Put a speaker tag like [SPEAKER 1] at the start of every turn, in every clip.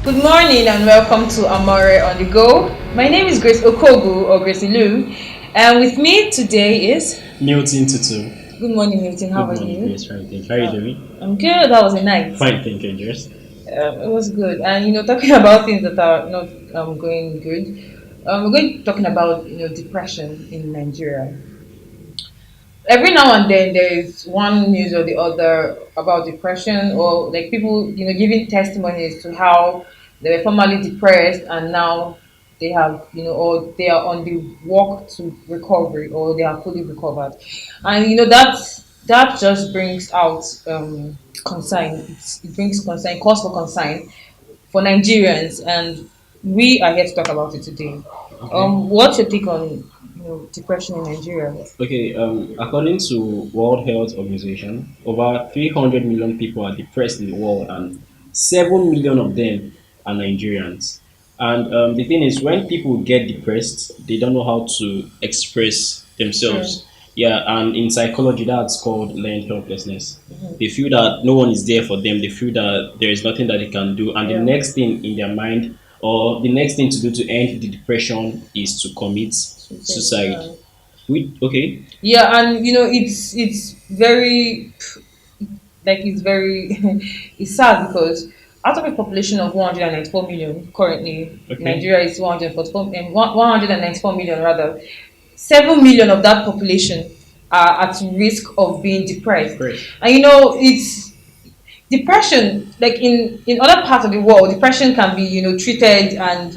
[SPEAKER 1] Good morning and welcome to Amoré on the Go. My name is Grace Okogu or Gracie Lou, and with me today is
[SPEAKER 2] Milton Tutu.
[SPEAKER 1] Good morning, Milton. How
[SPEAKER 2] Good
[SPEAKER 1] are
[SPEAKER 2] morning,
[SPEAKER 1] you?
[SPEAKER 2] Grace. Fine, thank you. How are you doing?
[SPEAKER 1] I'm good. That was a night.
[SPEAKER 2] Fine, thank you, Grace.
[SPEAKER 1] It was good, and talking about things that are not going good. We're going to be talking about depression in Nigeria. Every now and then there is one news or the other about depression, or like people giving testimonies to how they were formerly depressed and now they have or they are on the walk to recovery, or they are fully recovered. And that just brings out concern. It brings concern, cause for concern for Nigerians, and we are here to talk about it today.
[SPEAKER 2] Okay.
[SPEAKER 1] What's your take on depression in Nigeria?
[SPEAKER 2] Okay. According to World Health Organization, over 300 million people are depressed in the world, and 7 million of them are Nigerians. And the thing is, when people get depressed, they don't know how to express
[SPEAKER 1] True.
[SPEAKER 2] themselves. Yeah, and in psychology, that's called learned helplessness.
[SPEAKER 1] Mhm.
[SPEAKER 2] They feel that no one is there for them. They feel that there is nothing that they can do, and the
[SPEAKER 1] Yeah.
[SPEAKER 2] next thing in their mind, or the next thing to do to end the depression, is to commit
[SPEAKER 1] Suicide,
[SPEAKER 2] suicide.
[SPEAKER 1] yeah.
[SPEAKER 2] Okay.
[SPEAKER 1] Yeah, and it's very, it's very it's sad because out of a population of 194 million currently,
[SPEAKER 2] Okay.
[SPEAKER 1] Nigeria is 144 and 194 million rather. 7 million of that population are at risk of being depressed,
[SPEAKER 2] Depressed.
[SPEAKER 1] and it's depression, like in other parts of the world, depression can be treated and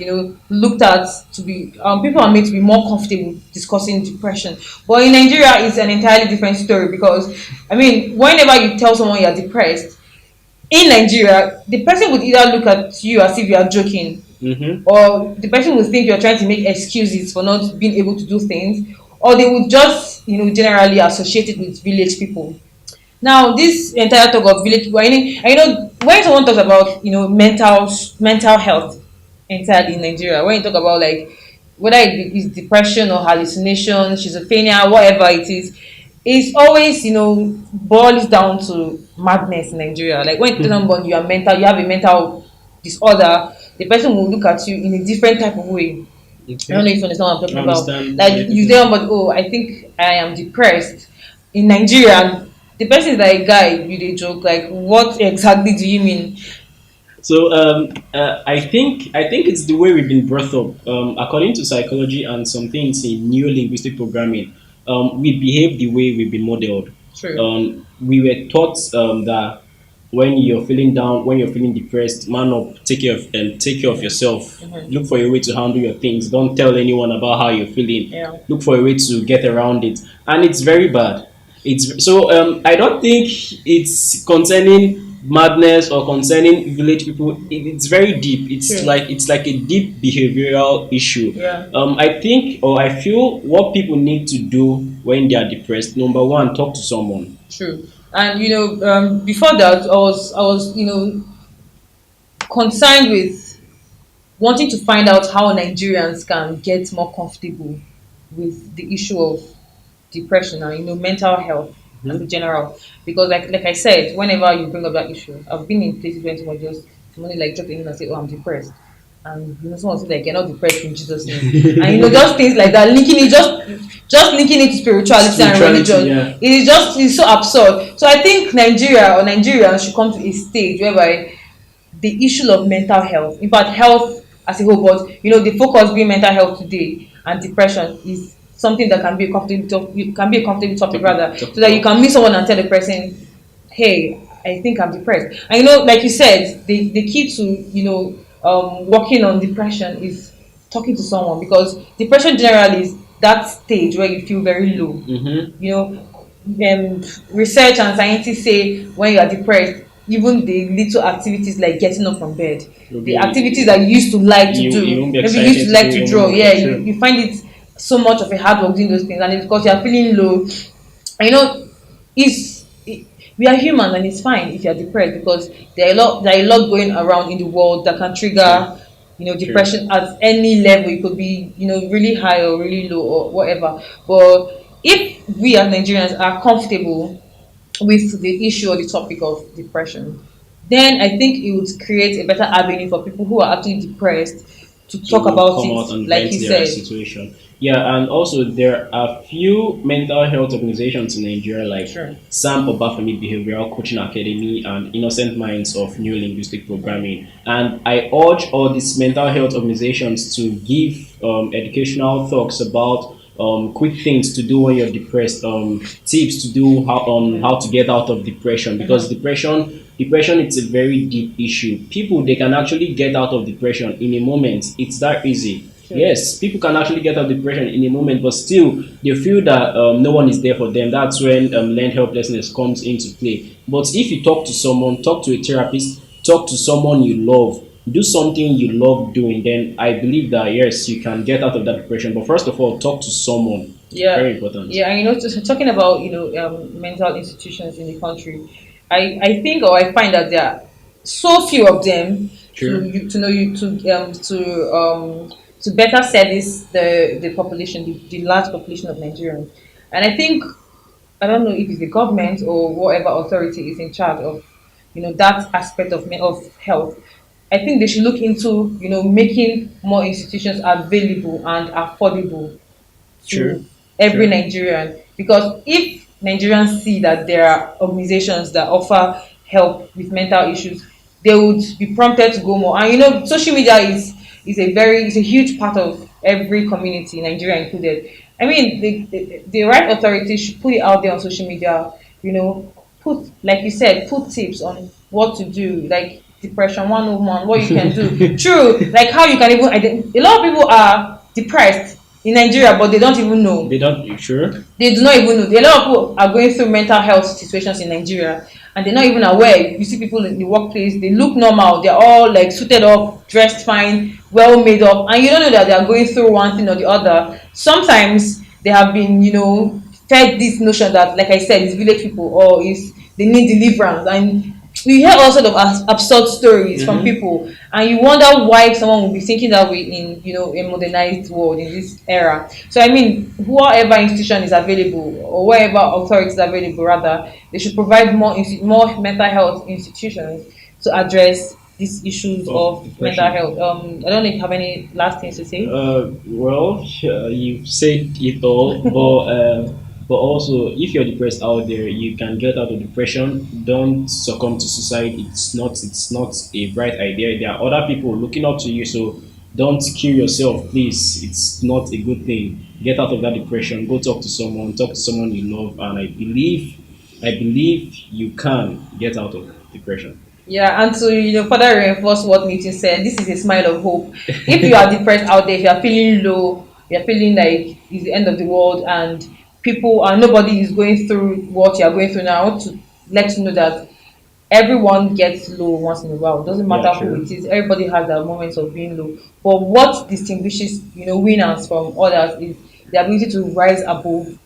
[SPEAKER 1] looked at to be people are made to be more comfortable discussing depression. But in Nigeria it's an entirely different story, because I mean, whenever you tell someone you're depressed in Nigeria, the person would either look at you as if you are joking,
[SPEAKER 2] Mm-hmm.
[SPEAKER 1] or the person would think you're trying to make excuses for not being able to do things, or they would just generally associate it with village people. Now, this entire talk of village people, when someone talks about mental health entirely in Nigeria, when you talk about like whether it is depression or hallucination, schizophrenia, whatever it is, it's always boils down to madness in Nigeria. Like when you tell someone you are mental, you have a mental disorder, the person will look at you in a different type of way. I don't know
[SPEAKER 2] Okay.
[SPEAKER 1] if you understand what I'm
[SPEAKER 2] I
[SPEAKER 1] talking about.
[SPEAKER 2] understand what
[SPEAKER 1] Like
[SPEAKER 2] you're
[SPEAKER 1] you
[SPEAKER 2] talking
[SPEAKER 1] tell
[SPEAKER 2] about.
[SPEAKER 1] somebody, oh, I think I am depressed in Nigeria, and the person is like, guy, you dey joke. Like, what exactly do you mean?
[SPEAKER 2] So I think it's the way we've been brought up. According to psychology and some things in neo linguistic programming, we behave the way we've been modeled.
[SPEAKER 1] True.
[SPEAKER 2] We were taught that when you're feeling down, when you're feeling depressed, man up, take care of yourself.
[SPEAKER 1] Hmm.
[SPEAKER 2] Look for a way to handle your things. Don't tell anyone about how you're feeling.
[SPEAKER 1] Yeah.
[SPEAKER 2] Look for a way to get around it, and it's very bad. It's so I don't think it's concerning madness or concerning village people. It's very deep.
[SPEAKER 1] True.
[SPEAKER 2] It's like a deep behavioral issue.
[SPEAKER 1] Yeah.
[SPEAKER 2] I think, or I feel, what people need to do when they are depressed, number one, talk to someone.
[SPEAKER 1] True. And before that, I was concerned with wanting to find out how Nigerians can get more comfortable with the issue of depression and mental health as a
[SPEAKER 2] Mhm.
[SPEAKER 1] general, because like I said, whenever you bring up that issue, I've been in places where someone just someone like drop in and say, oh, I'm depressed, and someone say like, you're not depressed in Jesus name, and just things like that, linking it, just linking it to spirituality and
[SPEAKER 2] Spirituality,
[SPEAKER 1] religion.
[SPEAKER 2] yeah.
[SPEAKER 1] It's so absurd. So I think Nigeria or Nigerians should come to a stage whereby the issue of mental health, in fact, health as a whole, but the focus being mental health today, and depression is something that can be a comfortable topic rather,
[SPEAKER 2] Topic
[SPEAKER 1] so that you
[SPEAKER 2] about.
[SPEAKER 1] can meet someone and tell the person, hey, I think I'm depressed. And like you said, the key to working on depression is talking to someone, because depression generally is that stage where you feel very low.
[SPEAKER 2] Mm-hmm.
[SPEAKER 1] you know Research and scientists say when you are depressed, even the little activities like getting up from bed,
[SPEAKER 2] You'll
[SPEAKER 1] the
[SPEAKER 2] be
[SPEAKER 1] activities that you used to like to
[SPEAKER 2] you
[SPEAKER 1] do,
[SPEAKER 2] won't be
[SPEAKER 1] maybe you used
[SPEAKER 2] excited
[SPEAKER 1] to
[SPEAKER 2] to
[SPEAKER 1] like
[SPEAKER 2] do it
[SPEAKER 1] to draw,
[SPEAKER 2] anymore.
[SPEAKER 1] yeah,
[SPEAKER 2] Yeah,
[SPEAKER 1] you,
[SPEAKER 2] true.
[SPEAKER 1] you find it so much of a hard work doing those things, and it's because you're feeling low. And we are human, and it's fine if you're depressed, because there are a lot going around in the world that can
[SPEAKER 2] True.
[SPEAKER 1] trigger
[SPEAKER 2] True.
[SPEAKER 1] depression at any level. It could be really high or really low or whatever. But if we as Nigerians are comfortable with the issue or the topic of depression, then I think it would create a better avenue for people who are actually depressed to talk
[SPEAKER 2] to
[SPEAKER 1] about
[SPEAKER 2] come
[SPEAKER 1] it,
[SPEAKER 2] out and
[SPEAKER 1] like
[SPEAKER 2] vent
[SPEAKER 1] you
[SPEAKER 2] their
[SPEAKER 1] said.
[SPEAKER 2] situation. Yeah, and also there are few mental health organizations in Nigeria like
[SPEAKER 1] Sure.
[SPEAKER 2] Sam Obafemi Behavioral Coaching Academy and Innocent Minds of New Linguistic Programming. And I urge all these mental health organizations to give educational talks about quick things to do when you're depressed, tips to do how to get out of depression, because
[SPEAKER 1] Mm-hmm.
[SPEAKER 2] depression it's a very deep issue. People they can actually get out of depression in a moment. It's that easy.
[SPEAKER 1] Sure.
[SPEAKER 2] Yes, people can actually get out of depression in a moment, but still they feel that no one is there for them. That's when learned helplessness comes into play. But if you talk to someone, talk to a therapist, talk to someone you love, do something you love doing, then I believe that yes, you can get out of that depression. But first of all, talk to someone.
[SPEAKER 1] Yeah,
[SPEAKER 2] Very important.
[SPEAKER 1] yeah, and just talking about mental institutions in the country, I think or I find that there are so few of them to
[SPEAKER 2] Sure.
[SPEAKER 1] you to know you to better service the population, the large population of Nigerians, and I think I don't know if it's the government or whatever authority is in charge of that aspect of health. I think they should look into making more institutions available and affordable
[SPEAKER 2] Sure.
[SPEAKER 1] to every
[SPEAKER 2] Sure.
[SPEAKER 1] Nigerian, because if Nigerians see that there are organizations that offer help with mental issues, they would be prompted to go more. And social media is a huge part of every community, Nigeria included. I mean, the right authorities should put it out there on social media. Put, like you said, put tips on what to do, like depression 101, what you can do. True, like how you can even a lot of people are depressed in Nigeria, but they don't even know.
[SPEAKER 2] They don't. Sure.
[SPEAKER 1] They do not even know. A lot of people are going through mental health situations in Nigeria and they're not even aware. You see people in the workplace, they look normal, they're all like suited up, dressed fine, well made up, and you don't know that they are going through one thing or the other. Sometimes they have been, fed this notion that, like I said, it's village people or is they need deliverance. And we hear all sort of absurd stories from
[SPEAKER 2] Mm-hmm.
[SPEAKER 1] people, and you wonder why someone would be thinking that way in a modernized world in this era. So I mean, whatever institution is available or whatever authority is available, rather, they should provide more mental health institutions to address these issues
[SPEAKER 2] Of
[SPEAKER 1] of mental
[SPEAKER 2] depression.
[SPEAKER 1] health. I don't know if you have any last things to say.
[SPEAKER 2] Well, you've said it all, but also if you're depressed out there, you can get out of depression. Don't succumb to suicide. It's not a bright idea. There are other people looking up to you, so don't kill yourself, please. It's not a good thing. Get out of that depression. Go talk to someone. Talk to someone you love, and I believe you can get out of depression.
[SPEAKER 1] Yeah, and to further reinforce what Milton said, this is a smile of hope. If you are depressed out there, if you are feeling low, you are feeling like it's the end of the world, and people and nobody is going through what you are going through now, I want to let you know that everyone gets low once in a while. It doesn't
[SPEAKER 2] Yeah,
[SPEAKER 1] matter who
[SPEAKER 2] sure.
[SPEAKER 1] it is. Everybody has their moments of being low. But what distinguishes winners from others is the ability to rise above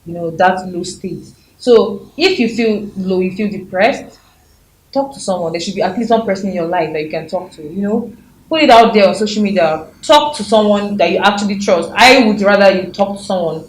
[SPEAKER 1] that low state. So if you feel low, you feel depressed, talk to someone. There should be at least one person in your life that you can talk to. Put it out there on social media. Talk to someone that you actually trust. I would rather you talk to someone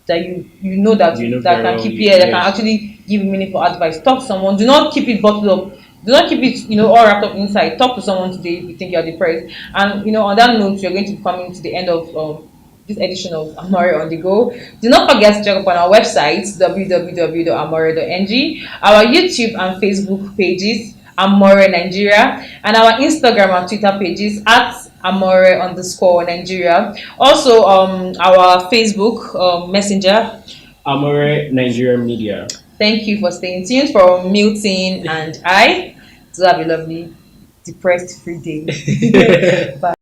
[SPEAKER 1] that you know that
[SPEAKER 2] You know
[SPEAKER 1] that
[SPEAKER 2] very
[SPEAKER 1] can
[SPEAKER 2] well.
[SPEAKER 1] keep you, that can
[SPEAKER 2] Yes.
[SPEAKER 1] actually give you meaningful advice. Talk to someone. Do not keep it bottled up. Do not keep it all wrapped up inside. Talk to someone today if you think you're depressed. And on that note, we're going to be coming to the end of this edition of Amore on the Go. Do not forget to check up on our website www.amore.ng, our YouTube and Facebook pages Amore Nigeria, and our Instagram and Twitter pages at Amore_Nigeria. Also, our Facebook Messenger.
[SPEAKER 2] Amore Nigerian Media.
[SPEAKER 1] Thank you for staying tuned for Milton and I. To have a lovely depressed free day. Bye.